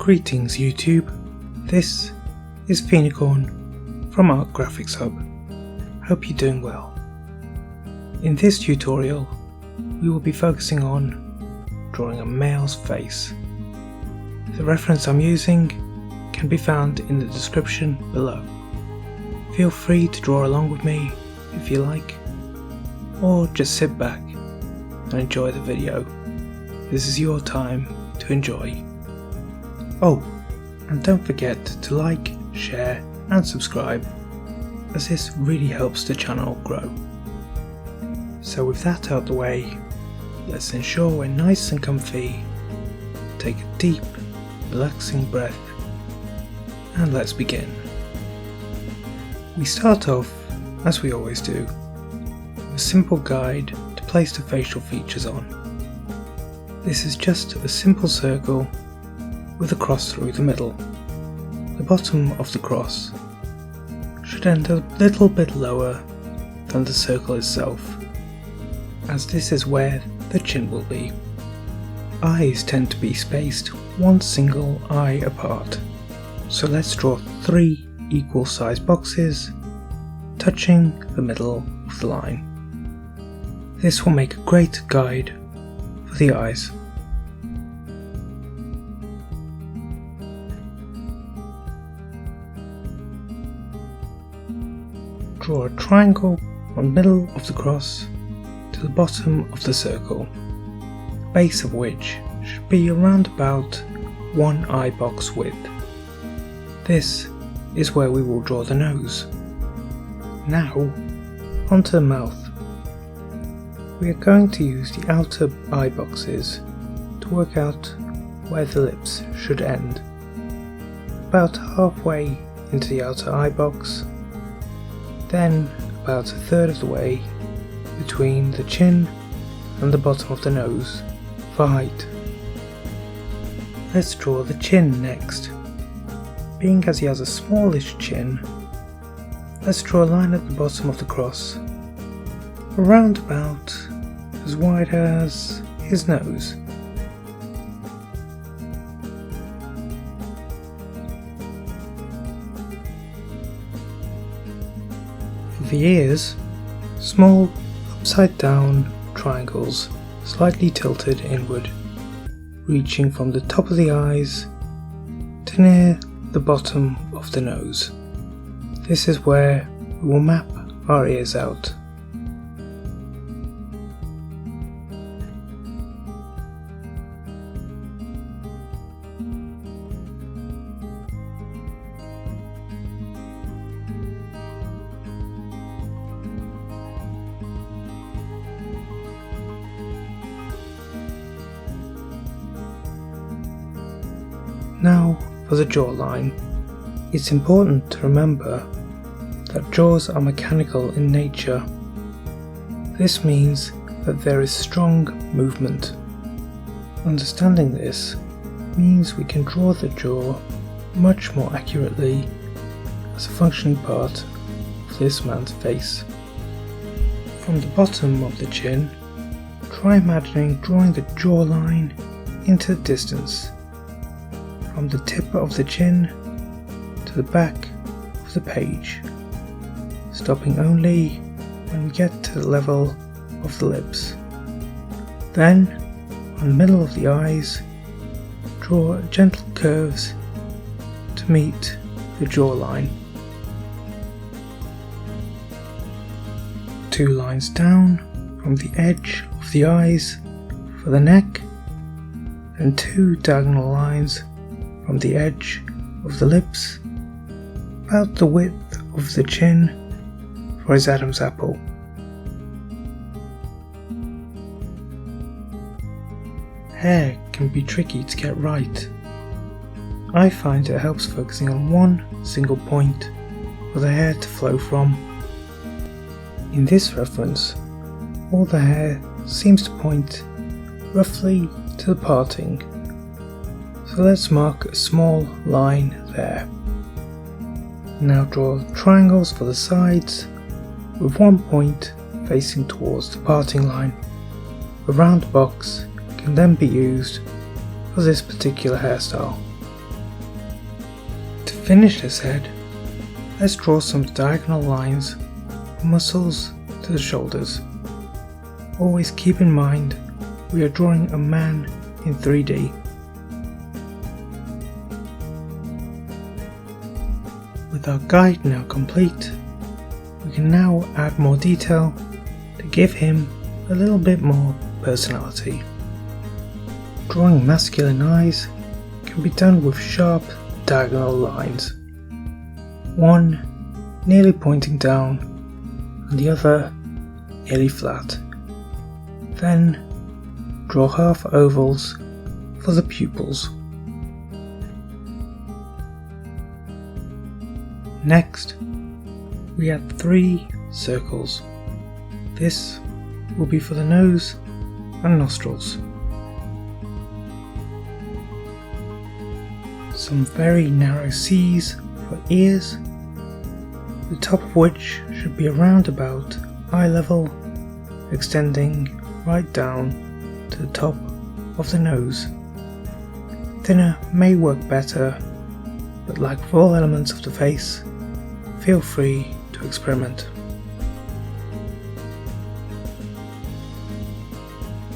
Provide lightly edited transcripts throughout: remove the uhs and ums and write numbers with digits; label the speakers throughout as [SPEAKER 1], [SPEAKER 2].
[SPEAKER 1] Greetings YouTube, this is Phoenicorn from Art Graphics Hub. Hope you're doing well. In this tutorial we will be focusing on drawing a male's face. The reference I'm using can be found in the description below. Feel free to draw along with me if you like, or just sit back and enjoy the video. This is your time to enjoy. Oh, and don't forget to like, share and subscribe, as this really helps the channel grow. So with that out the way, let's ensure we're nice and comfy, take a deep, relaxing breath, and let's begin. We start off, as we always do, with a simple guide to place the facial features on. This is just a simple circle with a cross through the middle. The bottom of the cross should end a little bit lower than the circle itself, as this is where the chin will be. Eyes tend to be spaced one single eye apart, so let's draw 3 equal sized boxes touching the middle of the line. This will make a great guide for the eyes. Draw a triangle on the middle of the cross to the bottom of the circle, the base of which should be around about 1 eye box width. This is where we will draw the nose. Now, onto the mouth. We are going to use the outer eye boxes to work out where the lips should end. About halfway into the outer eye box, then about a third of the way between the chin and the bottom of the nose for height. Let's draw the chin next. Being as he has a smallish chin, let's draw a line at the bottom of the cross, around about as wide as his nose. For the ears, small upside down triangles slightly tilted inward, reaching from the top of the eyes to near the bottom of the nose. This is where we will map our ears out. Now for the jawline. It's important to remember that jaws are mechanical in nature. This means that there is strong movement. Understanding this means we can draw the jaw much more accurately as a functioning part of this man's face. From the bottom of the chin, try imagining drawing the jawline into the distance, from the tip of the chin to the back of the page, stopping only when we get to the level of the lips. Then, on the middle of the eyes, draw gentle curves to meet the jawline. 2 lines down from the edge of the eyes for the neck, and 2 diagonal lines from the edge of the lips, about the width of the chin for his Adam's apple. Hair can be tricky to get right. I find it helps focusing on one single point for the hair to flow from. In this reference, all the hair seems to point roughly to the parting. So let's mark a small line there. Now draw triangles for the sides with one point facing towards the parting line. A round box can then be used for this particular hairstyle. finish this head, let's draw some diagonal lines from muscles to the shoulders. Always keep in mind we are drawing a man in 3D. With our guide now complete, we can now add more detail to give him a little bit more personality. Drawing masculine eyes can be done with sharp diagonal lines, one nearly pointing down and the other nearly flat. Then draw half ovals for the pupils. Next, we add 3 circles. This will be for the nose and nostrils. Some very narrow C's for ears, the top of which should be around about eye level, extending right down to the top of the nose. Thinner may work better, but like with all elements of the face, feel free to experiment.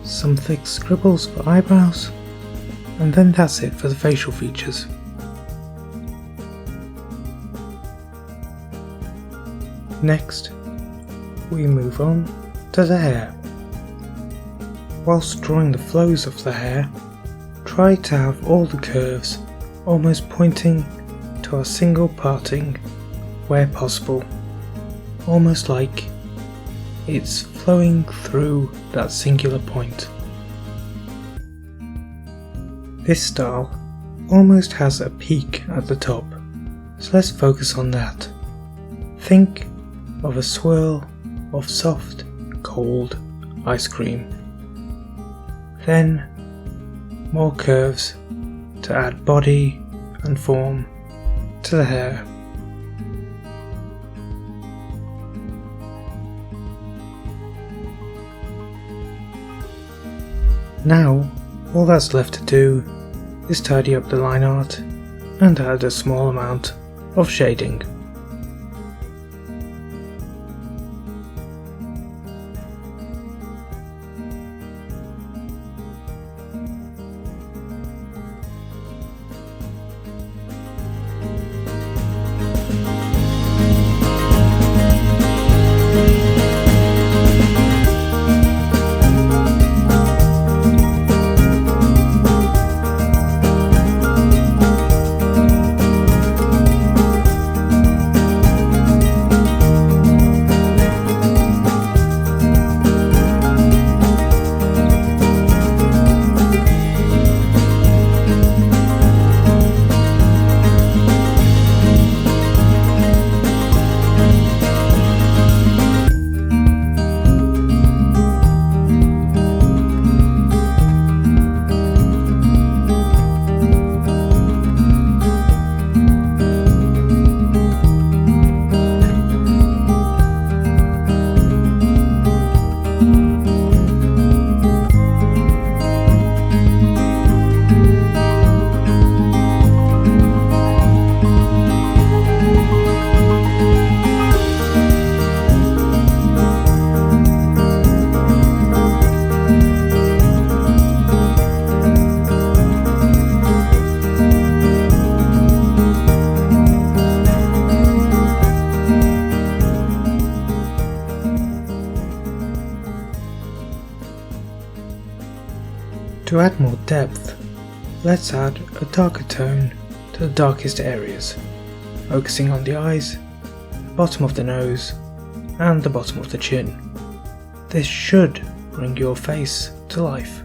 [SPEAKER 1] Some thick scribbles for eyebrows, and then that's it for the facial features. Next, we move on to the hair. Whilst drawing the flows of the hair, try to have all the curves almost pointing to a single parting where possible, almost like it's flowing through that singular point. This style almost has a peak at the top, so let's focus on that. Think of a swirl of soft, cold ice cream. Then more curves to add body and form to the hair. Now, all that's left to do is tidy up the line art and add a small amount of shading. To add more depth, let's add a darker tone to the darkest areas, focusing on the eyes, the bottom of the nose, and the bottom of the chin. This should bring your face to life.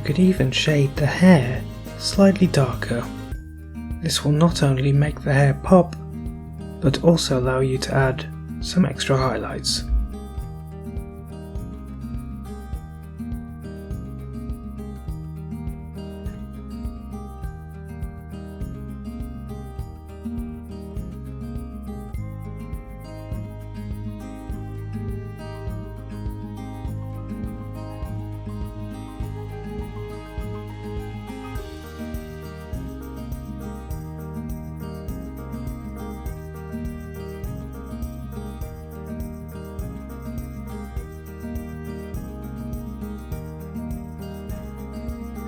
[SPEAKER 1] could even shade the hair slightly darker. This will not only make the hair pop, but also allow you to add some extra highlights.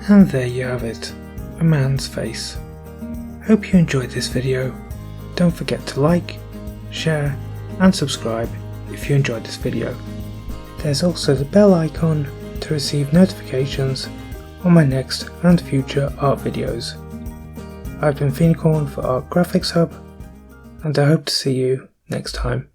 [SPEAKER 1] And there you have it, a man's face. Hope you enjoyed this video. Don't forget to like, share and subscribe if you enjoyed this video. There's also the bell icon to receive notifications on my next and future art videos. I've been Phoenicorn for Art Graphics Hub, and I hope to see you next time.